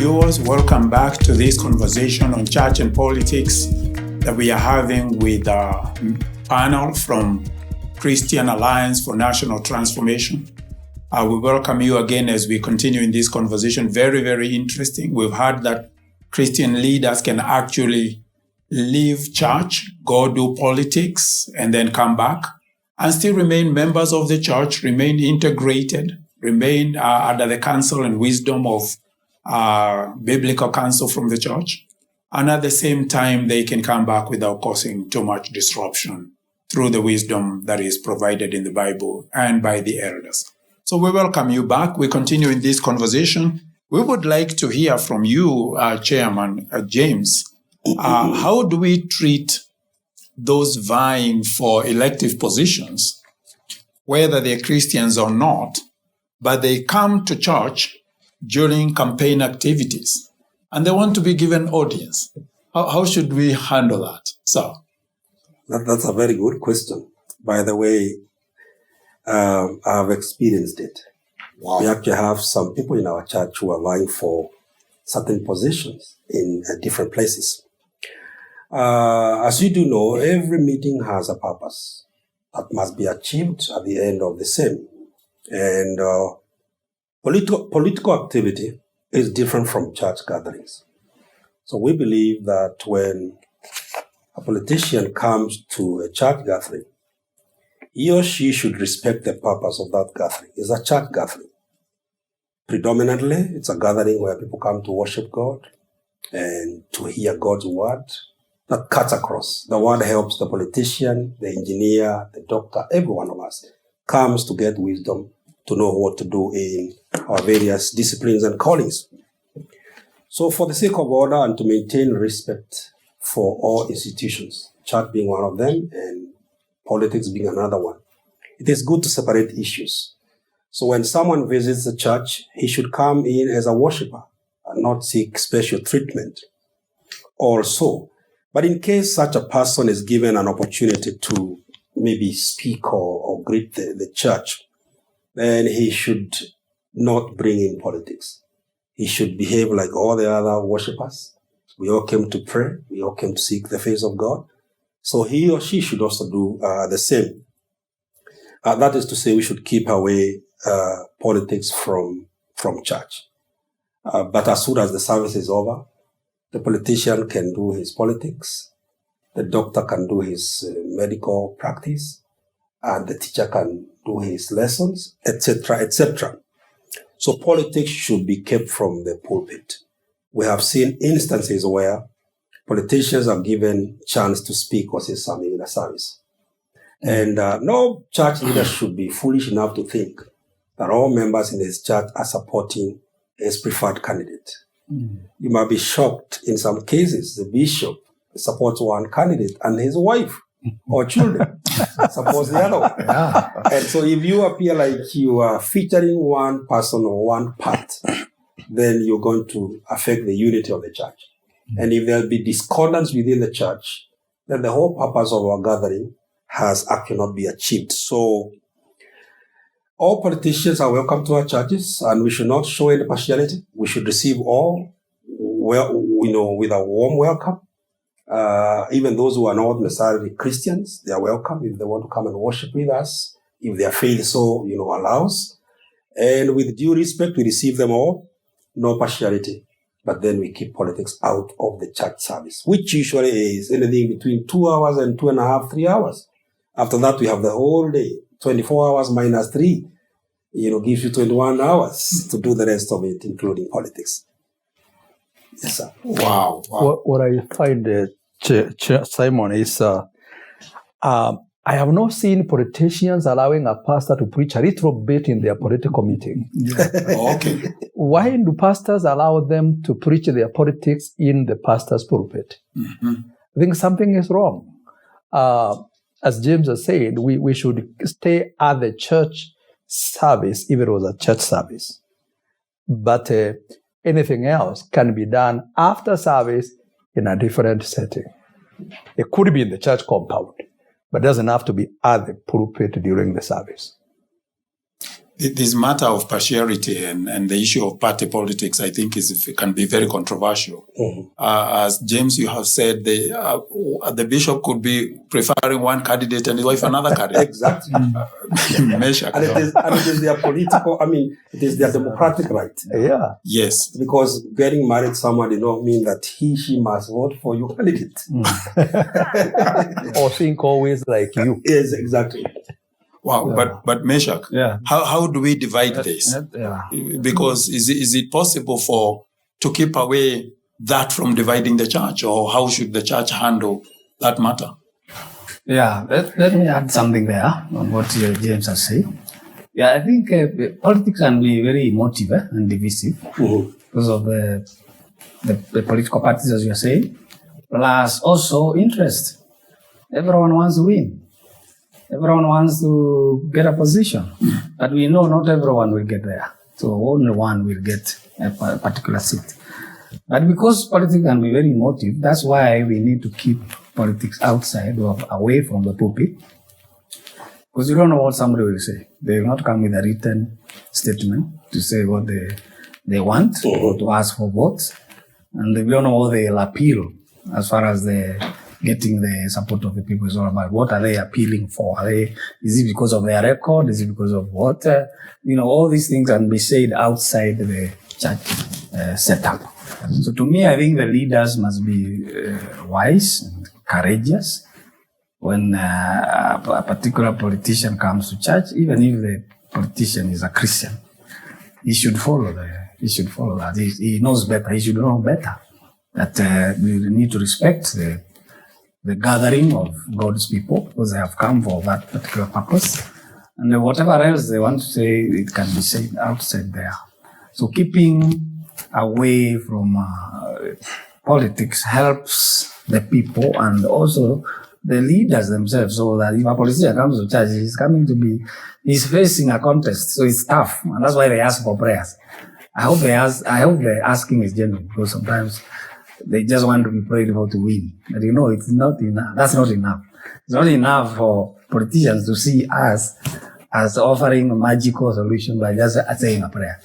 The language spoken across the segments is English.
viewers, welcome back to this conversation on church and politics that we are having with our panel from Christian Alliance for National Transformation. We welcome you again as we continue in this conversation. Very, very interesting. We've heard that Christian leaders can actually leave church, go do politics, and then come back and still remain members of the church, remain integrated, remain under the counsel and wisdom of biblical counsel from the church. And at the same time, they can come back without causing too much disruption through the wisdom that is provided in the Bible and by the elders. So we welcome you back. We continue in this conversation. We would like to hear from you, Chairman James. How do we treat those vying for elective positions, whether they're Christians or not, but they come to church during campaign activities and they want to be given audience? How should we handle that? So, that's a very good question. By the way, I've experienced it. Wow. We actually have some people in our church who are vying for certain positions in different places. As you do know, every meeting has a purpose that must be achieved at the end of the same. And political activity is different from church gatherings. So we believe that when a politician comes to a church gathering, he or she should respect the purpose of that gathering. It's a church gathering. Predominantly, it's a gathering where people come to worship God and to hear God's word that cuts across. The word helps the politician, the engineer, the doctor, every one of us comes to get wisdom to know what to do in our various disciplines and callings. So for the sake of order and to maintain respect for all institutions, church being one of them and politics being another one, it is good to separate issues. So when someone visits the church, he should come in as a worshiper and not seek special treatment or so. But in case such a person is given an opportunity to maybe speak or greet the church, then he should not bring in politics. He should behave like all the other worshippers. We all came to pray. We all came to seek the face of God. So he or she should also do the same. That is to say, we should keep away politics from church. But as soon as the service is over, the politician can do his politics, the doctor can do his medical practice, and the teacher can do his lessons, etc., etc. So politics should be kept from the pulpit. We have seen instances where politicians are given chance to speak or say something in a service. And no church leader should be foolish enough to think that all members in his church are supporting his preferred candidate. You might be shocked in some cases. The bishop supports one candidate and his wife or children supports the other one. Yeah. And so if you appear like you are featuring one person or one part, then you're going to affect the unity of the church. And if there'll be discordance within the church, then the whole purpose of our gathering has actually not been achieved. So all politicians are welcome to our churches, and we should not show any partiality. We should receive all, with a warm welcome. Even those who are not necessarily Christians, they are welcome if they want to come and worship with us, if their faith so, allows. And with due respect, we receive them all, no partiality. But then we keep politics out of the church service, which usually is anything between 2 hours and 2.5, 3 hours. After that, we have the whole day, 24 hours minus 3, gives you 21 hours to do the rest of it, including politics. Yes, sir. Wow. What I find, Simon, is I have not seen politicians allowing a pastor to preach a little bit in their political meeting. Yeah. Okay. Why do pastors allow them to preach their politics in the pastor's pulpit? Mm-hmm. I think something is wrong. As James has said, we should stay at the church service if it was a church service. But anything else can be done after service in a different setting. It could be in the church compound, but doesn't have to be at the pulpit during the service. This matter of partiality and the issue of party politics, I think, can be very controversial. Mhm. As James, you have said, the bishop could be preferring one candidate and his wife another candidate. Exactly. Meshach. And it is their political, it is their democratic right. Yeah. Yes. Because getting married to someone does not mean that she must vote for your candidate. Or think always like you. Yes, exactly. Wow. But Meshach, Yeah. how do we divide this? Yeah. Because is it possible to keep away that from dividing the church, or how should the church handle that matter? Yeah, let me add something there on what James has said. Yeah, I think politics can be very emotive and divisive Mhm. because of the political parties, as you are saying, plus also interest. Everyone wants to win. Everyone wants to get a position. But we know not everyone will get there. So only one will get a particular seat. But because politics can be very emotive, that's why we need to keep politics outside or away from the pulpit. Because you don't know what somebody will say. They will not come with a written statement to say what they want or to ask for votes. And we don't know what they'll appeal as far as getting the support of the people is all about. What are they appealing for? Is it because of their record? Is it because of what? All these things can be said outside the church setup. So to me, I think the leaders must be wise and courageous when a particular politician comes to church, even if the politician is a Christian. He should follow that. He knows better. He should know better that we need to respect the gathering of God's people because they have come for that particular purpose. And whatever else they want to say, it can be said outside there. So keeping away from politics helps the people and also the leaders themselves, so that if a politician comes to church, he's facing a contest, so it's tough, and that's why they ask for prayers. I hope the asking is genuine, because sometimes they just want to be prayed for to win. But it's not enough. That's not enough. It's not enough for politicians to see us as offering a magical solution by just saying a prayer.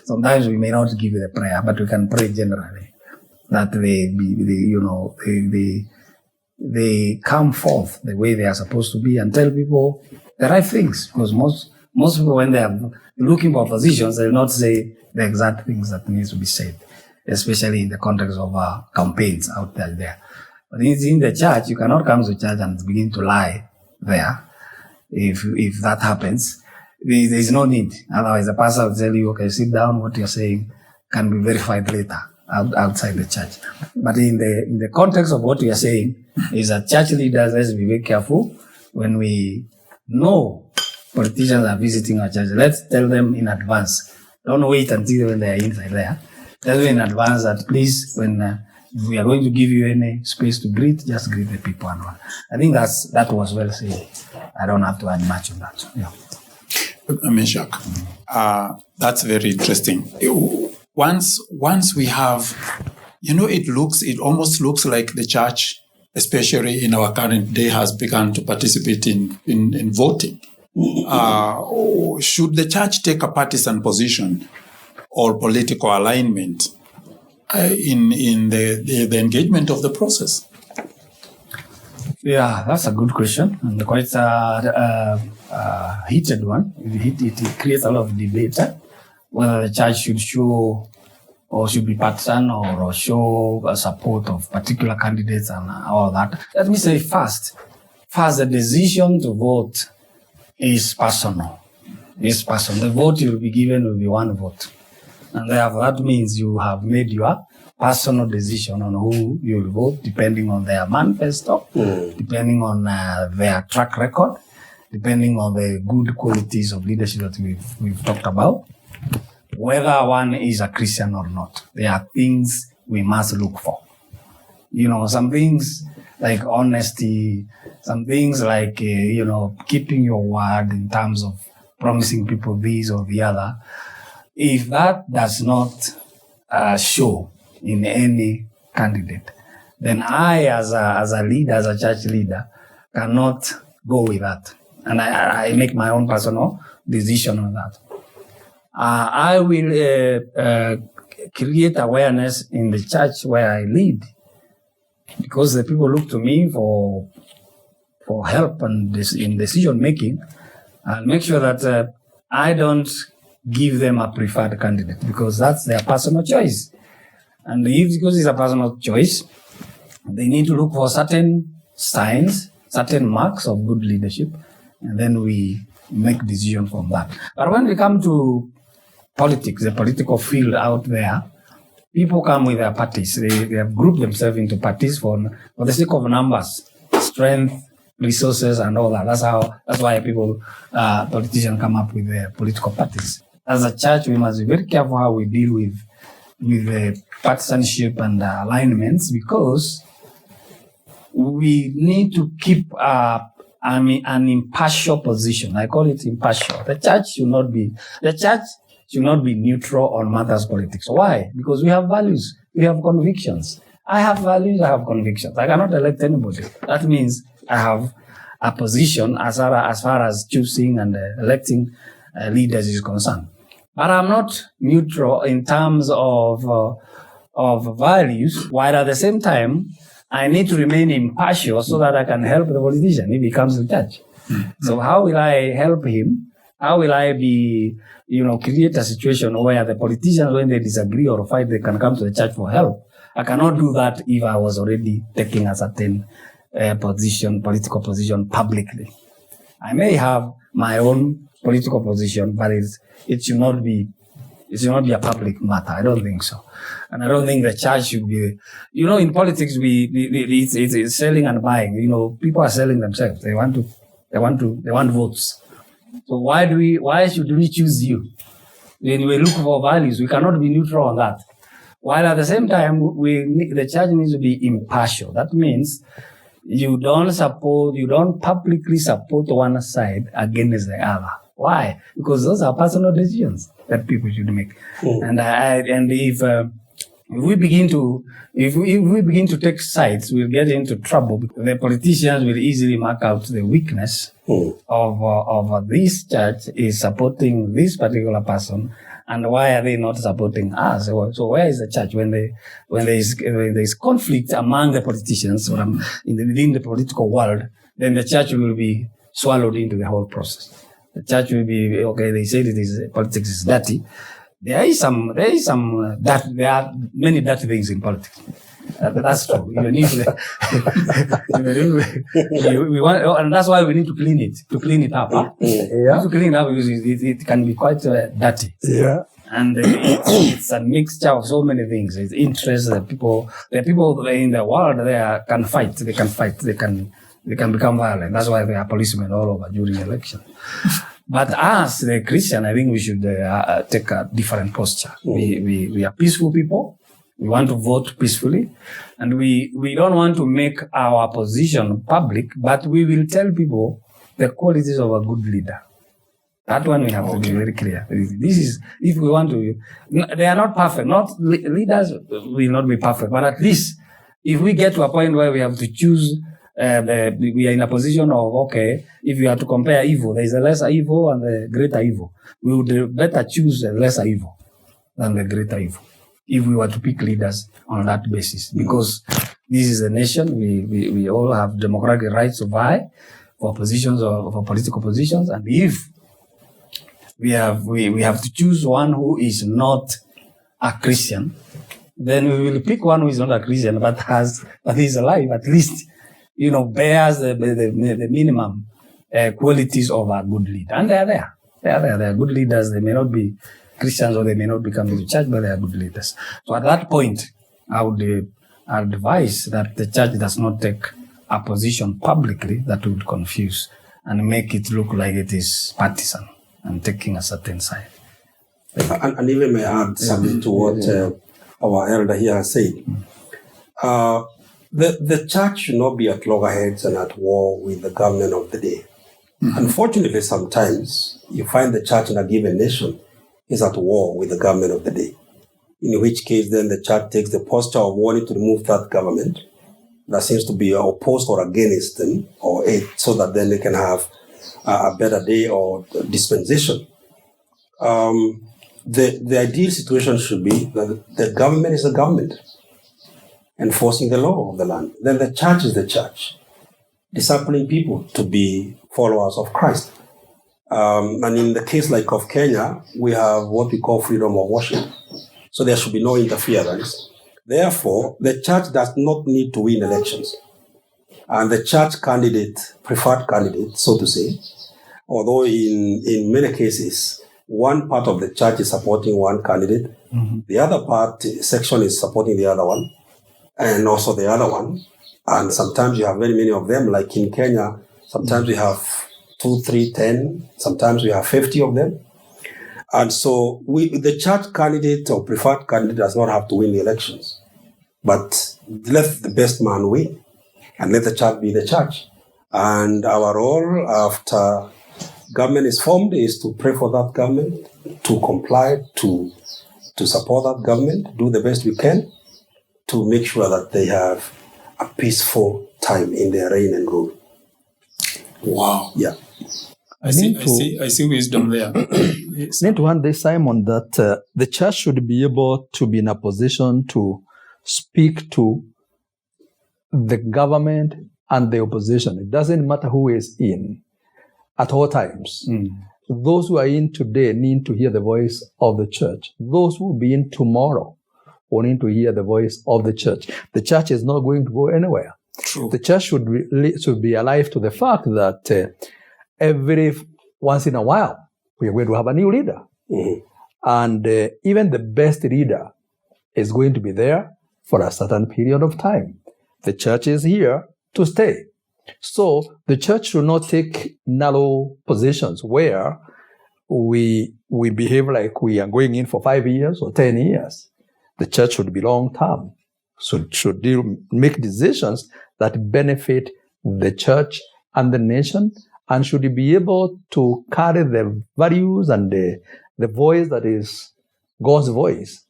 Sometimes we may not give the prayer, but we can pray generally that they come forth the way they are supposed to be and tell people the right things. Because most people, when they are looking for positions, they will not say the exact things that needs to be said, especially in the context of campaigns out there. But in the church, you cannot come to church and begin to lie there. If that happens, there is no need. Otherwise, the pastor will tell you, okay, sit down, what you're saying can be verified later outside the church. But in the context of what we are saying is that church leaders, let's be very careful when we know politicians are visiting our church. Let's tell them in advance. Don't wait until when they are inside there. Tell them in advance that please, when we are going to give you any space to greet, just greet the people and all. I think that was well said. I don't have to add much on that. Yeah. Meshach, that's very interesting. Once we have, it almost looks like the church, especially in our current day, has begun to participate in voting. Should the church take a partisan position or political alignment in the engagement of the process? Yeah, that's a good question and quite a heated one. It creates a lot of debate whether the church should show or should be partisan or show a support of particular candidates and all that. Let me say first, the decision to vote is personal. The vote you will be given will be one vote. And therefore, that means you have made your personal decision on who you will vote, depending on their manifesto, depending on their track record, depending on the good qualities of leadership that we've talked about, whether one is a Christian or not. There are things we must look for. Some things like honesty, some things like, keeping your word in terms of promising people this or the other. If that does not show in any candidate, then I, as a leader, as a church leader, cannot go with that. And I make my own personal decision on that. I will create awareness in the church where I lead, because the people look to me for help and in decision making. I'll make sure that I don't give them a preferred candidate, because that's their personal choice. And because it's a personal choice, they need to look for certain signs, certain marks of good leadership, and then we make decision from that. But when we come to politics, the political field out there, people come with their parties. They have grouped themselves into parties for the sake of numbers, strength, resources, and all that. That's why politicians come up with their political parties. As a church, we must be very careful how we deal with the partisanship and alignments, because we need to keep an impartial position. I call it impartial. The church should not be neutral on matters politics. Why? Because we have values, we have convictions. I have values, I have convictions. I cannot elect anybody. That means I have a position as far as choosing and electing leaders is concerned. But I'm not neutral in terms of values, while at the same time, I need to remain impartial so that I can help the politician if he comes to church. Mm-hmm. So how will I help him? How will I create a situation where the politicians, when they disagree or fight, they can come to the church for help? I cannot do that if I was already taking a certain political position publicly. I may have my own political position, but it should not be a public matter. I don't think so. And I don't think the church should be, in politics, it's selling and buying. People are selling themselves. They want votes. So why should we choose you? When we look for values, we cannot be neutral on that. While at the same time, the church needs to be impartial. That means you don't publicly support one side against the other. Why? Because those are personal decisions that people should make. Mm. And if we begin to take sides, we'll get into trouble. The politicians will easily mark out the weakness of this church is supporting this particular person, and why are they not supporting us? So where is the church when there is conflict among the politicians or within the political world? Then the church will be swallowed into the whole process. The church will be they say politics is dirty. There are many dirty things in politics. That's true. We want, and that's why we need to clean it up. Huh? Yeah. To clean it up because it can be quite dirty. Yeah. And it's a mixture of so many things. It's interest. The people in the world can fight. They can become violent. That's why there are policemen all over during the election. But as the Christian, I think we should take a different posture. We are peaceful people. We want to vote peacefully. And we don't want to make our position public, but we will tell people the qualities of a good leader. That one we have to be very clear. This is, if we want to, they are not perfect. Leaders will not be perfect, but at least if we get to a point where we have to choose, we are in a position of, if you have to compare evil, there is a lesser evil and the greater evil. We would better choose the lesser evil than the greater evil if we were to pick leaders on that basis. Because this is a nation, we all have democratic rights to vie for positions or for political positions. And if we have to choose one who is not a Christian, then we will pick one who is not a Christian but is alive, at least, bears the minimum qualities of a good leader. And they are there. They are good leaders. They may not be Christians or they may not be coming to church, but they are good leaders. So at that point, I would advise that the church does not take a position publicly that would confuse and make it look like it is partisan and taking a certain side. And even may add something to what our elder here has said. The church should not be at loggerheads and at war with the government of the day. Mm-hmm. Unfortunately, sometimes you find the church in a given nation is at war with the government of the day, in which case then the church takes the posture of wanting to remove that government that seems to be opposed or against them, so that then they can have a better day or dispensation. the ideal situation should be that the government is the government, enforcing the law of the land. Then the church is the church, discipling people to be followers of Christ. And in the case like of Kenya, we have what we call freedom of worship. So there should be no interference. Therefore, the church does not need to win elections. And the church candidate, preferred candidate, so to say, although in many cases, one part of the church is supporting one candidate, the other section is supporting the other one, and also the other one. And sometimes you have very many of them, like in Kenya, sometimes we have 2, 3, 10, sometimes we have 50 of them. And so the church candidate or preferred candidate does not have to win the elections, but let the best man win and let the church be the church. And our role after government is formed is to pray for that government, to comply, to support that government, do the best we can to make sure that they have a peaceful time in their reign and rule. Wow. Yeah. I see wisdom there. I need to add this, Simon, that the church should be able to be in a position to speak to the government and the opposition. It doesn't matter who is in at all times. Those who are in today need to hear the voice of the church. Those who will be in tomorrow will need to hear the voice of the church. The church is not going to go anywhere. True. The church should be alive to the fact that every once in a while, we are going to have a new leader. And even the best leader is going to be there for a certain period of time. The church is here to stay. So the church should not take narrow positions where we behave like we are going in for 5 years or 10 years. The church should be long-term. So should make decisions that benefit the church and the nation, and should be able to carry the values and the voice that is God's voice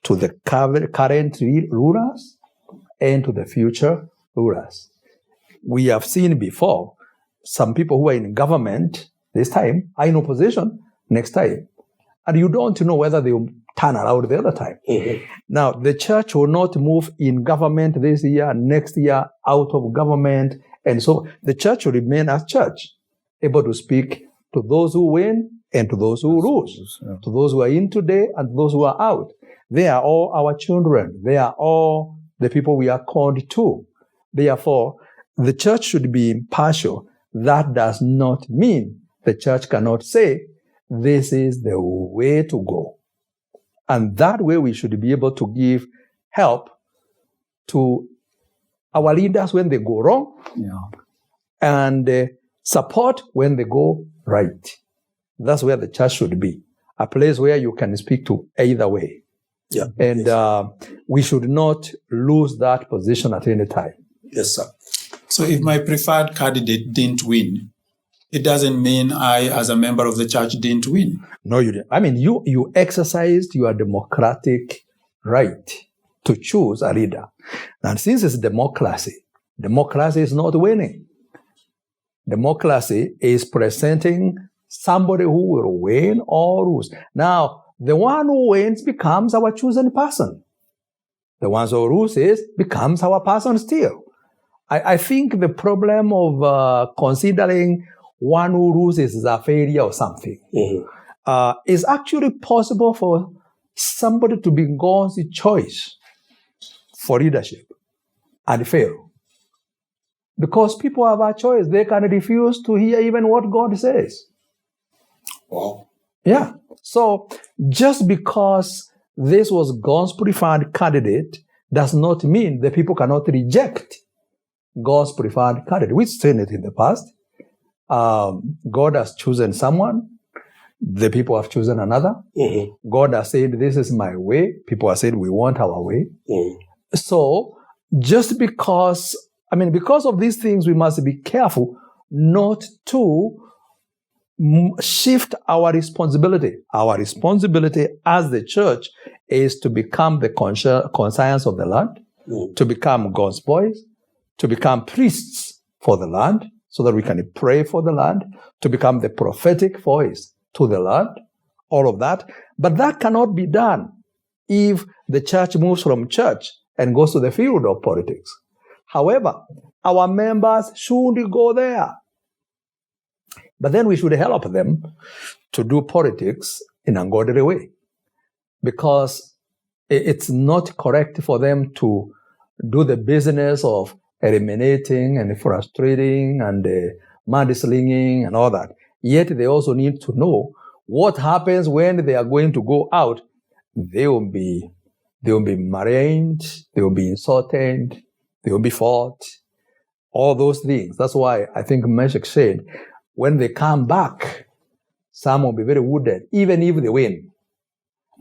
to the current rulers and to the future rulers. We have seen before some people who are in government this time are in opposition next time. And you don't know whether they will turn around the other time. Now, the church will not move in government this year, next year, out of government. And so the church will remain as church, able to speak to those who win and to those who lose, to those who are in today and those who are out. They are all our children. They are all the people we are called to. Therefore, the church should be impartial. That does not mean the church cannot say, this is the way to go. And that way we should be able to give help to our leaders when they go wrong, and support when they go right. That's where the church should be, a place where you can speak to either way. Yeah. And we should not lose that position at any time. Yes, sir. So if my preferred candidate didn't win, it doesn't mean I, as a member of the church, didn't win. No, you didn't. I mean, you exercised your democratic right to choose a leader. And since it's democracy is not winning. Democracy is presenting somebody who will win or lose. Now, the one who wins becomes our chosen person. The one who loses becomes our person still. I think the problem of considering one who loses is a failure or something is actually possible for somebody to be God's choice for leadership and fail. Because people have a choice. They can refuse to hear even what God says. Wow. Yeah. So just because this was God's preferred candidate does not mean that people cannot reject God's preferred candidate. We've seen it in the past. God has chosen someone. The people have chosen another. God has said, this is my way. People have said, we want our way. So just because of these things, we must be careful not to shift our responsibility. Our responsibility as the church is to become the conscience of the land, to become God's voice, to become priests for the land, so that we can pray for the land, to become the prophetic voice to the land, all of that. But that cannot be done if the church moves from church and goes to the field of politics. However, our members should go there. But then we should help them to do politics in a godly way, because it's not correct for them to do the business of eliminating and frustrating and mudslinging and all that. Yet they also need to know what happens when they are going to go out. They will be maligned, they will be insulted, they will be fought, all those things. That's why I think Meshach said, when they come back, some will be very wounded, even if they win.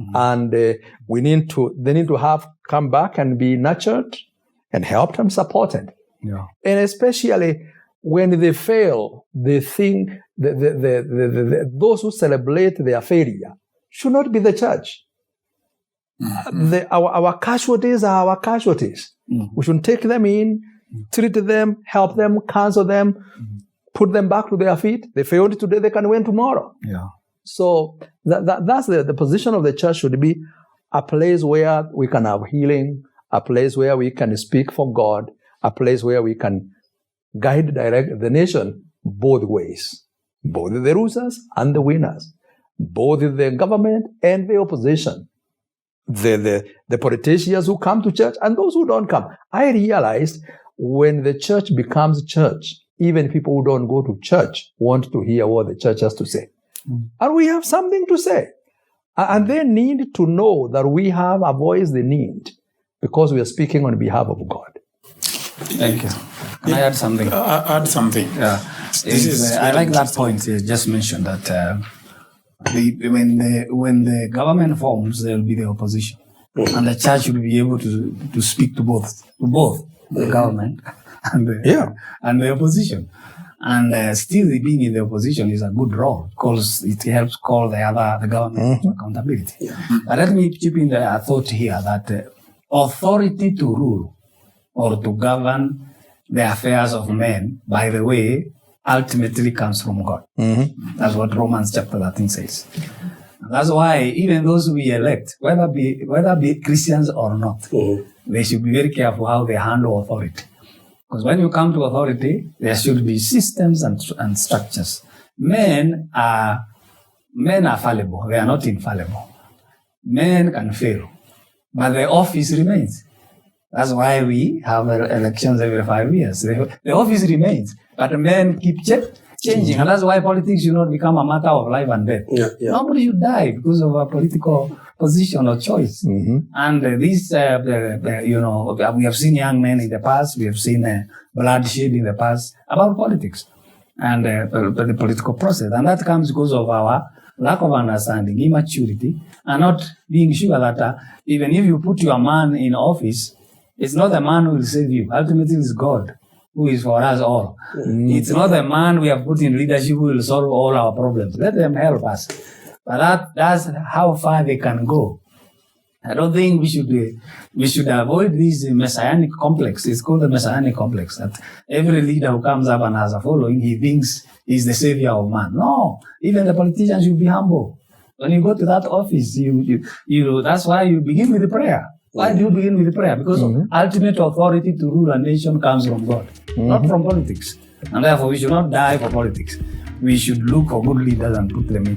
Mm-hmm. And they need to have come back and be nurtured and helped and supported. Yeah. And especially when they fail, they think those who celebrate their failure should not be the church. Mm-hmm. Our casualties are our casualties. Mm-hmm. We should take them in, treat them, help them, counsel them, put them back to their feet. They failed today, they can win tomorrow. Yeah. So that's the position of the church should be a place where we can have healing, a place where we can speak for God, a place where we can guide, direct the nation both ways, both the losers and the winners, both the government and the opposition, the politicians who come to church and those who don't come. I realized when the church becomes church, even people who don't go to church want to hear what the church has to say. And we have something to say. And they need to know that we have a voice they need because we are speaking on behalf of God. Thank you. Can I add something? Add something. Yeah. I like that point you just mentioned, that when the government forms, there will be the opposition. And the church will be able to speak to both the government and the opposition. And still being in the opposition is a good role because it helps call the government to accountability. Yeah. But let me chip in the thought here that authority to rule or to govern the affairs of men, by the way, ultimately comes from God. Mm-hmm. That's what Romans chapter 13 says. And that's why even those we elect, whether be Christians or not, they should be very careful how they handle authority. Because when you come to authority, there should be systems and structures. Men are fallible. They are not infallible. Men can fail, but the office remains. That's why we have elections every 5 years. The office remains, but men keep changing. And that's why politics should not become a matter of life and death. Yeah. Nobody should die because of a political position or choice. Mm-hmm. And we have seen young men in the past, we have seen bloodshed in the past about politics and the political process. And that comes because of our lack of understanding, immaturity, and not being sure that even if you put your man in office, it's not the man who will save you. Ultimately, it's God who is for us all. Mm-hmm. It's not the man we have put in leadership who will solve all our problems. Let them help us. But that's how far they can go. I don't think we should avoid this messianic complex. It's called the messianic complex, that every leader who comes up and has a following, he thinks he's the savior of man. No, even the politicians should be humble. When you go to that office, you that's why you begin with the prayer. Why do you begin with the prayer? Because ultimate authority to rule a nation comes from God, not from politics. And therefore, we should not die for politics. We should look for good leaders and put them in.